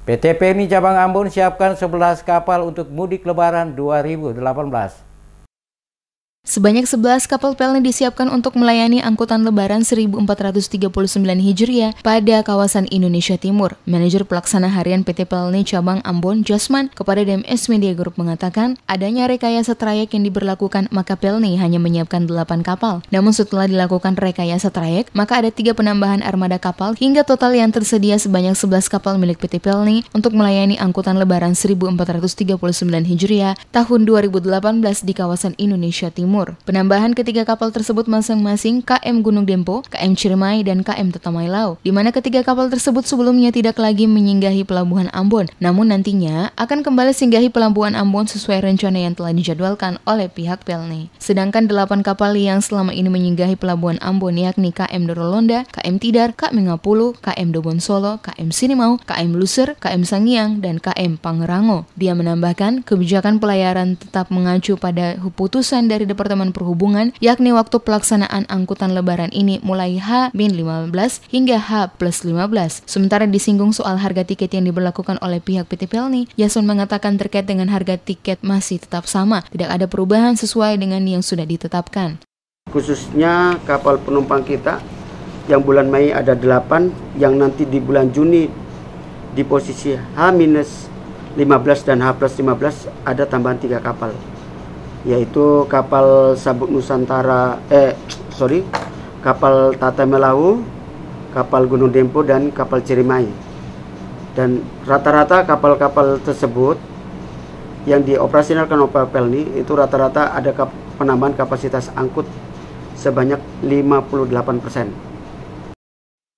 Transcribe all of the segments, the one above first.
PT PMI Cabang Ambon siapkan 11 kapal untuk mudik Lebaran 2018. Sebanyak 11 kapal PLN disiapkan untuk melayani angkutan Lebaran 1439 Hijriah pada kawasan Indonesia Timur. Manajer Pelaksana Harian PT PLN Cabang Ambon, Jasman, kepada DMS Media Group mengatakan, adanya rekayasa trayek yang diberlakukan, maka PLN hanya menyiapkan 8 kapal. Namun setelah dilakukan rekayasa trayek, maka ada 3 penambahan armada kapal hingga total yang tersedia sebanyak 11 kapal milik PT PLN untuk melayani angkutan Lebaran 1439 Hijriah tahun 2018 di kawasan Indonesia Timur. Penambahan ketiga kapal tersebut masing-masing KM Gunung Dempo, KM Ciremai, dan KM Tatamailau, di mana ketiga kapal tersebut sebelumnya tidak lagi menyinggahi Pelabuhan Ambon, namun nantinya akan kembali singgahi Pelabuhan Ambon sesuai rencana yang telah dijadwalkan oleh pihak PLN. Sedangkan 8 kapal yang selama ini menyinggahi Pelabuhan Ambon yakni KM Dorolonda, KM Tidar, KM Ngapulu, KM Dobon Solo, KM Sinimau, KM Luser, KM Sangiang, dan KM Pangrango. Dia menambahkan, kebijakan pelayaran tetap mengacu pada keputusan dari Departemen Perhubungan, yakni waktu pelaksanaan angkutan Lebaran ini mulai H-15 hingga H+15. Sementara disinggung soal harga tiket yang diberlakukan oleh pihak PT PLN, Yason mengatakan terkait dengan harga tiket masih tetap sama, tidak ada perubahan sesuai dengan yang sudah ditetapkan. Khususnya kapal penumpang kita yang bulan Mei ada 8, yang nanti di bulan Juni di posisi H-15 dan H+15 ada tambahan 3 kapal. Yaitu kapal Sabuk Nusantara, kapal Tatamailau, kapal Gunung Dempo, dan kapal Ciremai. Dan rata-rata kapal-kapal tersebut yang dioperasionalkan oleh PLN itu rata-rata ada penambahan kapasitas angkut sebanyak 58%.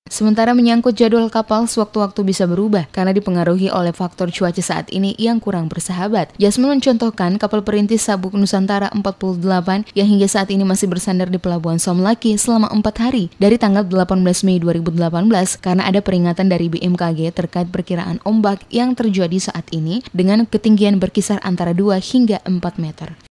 Sementara menyangkut jadwal kapal, sewaktu-waktu bisa berubah karena dipengaruhi oleh faktor cuaca saat ini yang kurang bersahabat. Jasmine mencontohkan kapal perintis Sabuk Nusantara 48 yang hingga saat ini masih bersandar di Pelabuhan Somlaki selama 4 hari dari tanggal 18 Mei 2018 karena ada peringatan dari BMKG terkait perkiraan ombak yang terjadi saat ini dengan ketinggian berkisar antara 2 hingga 4 meter.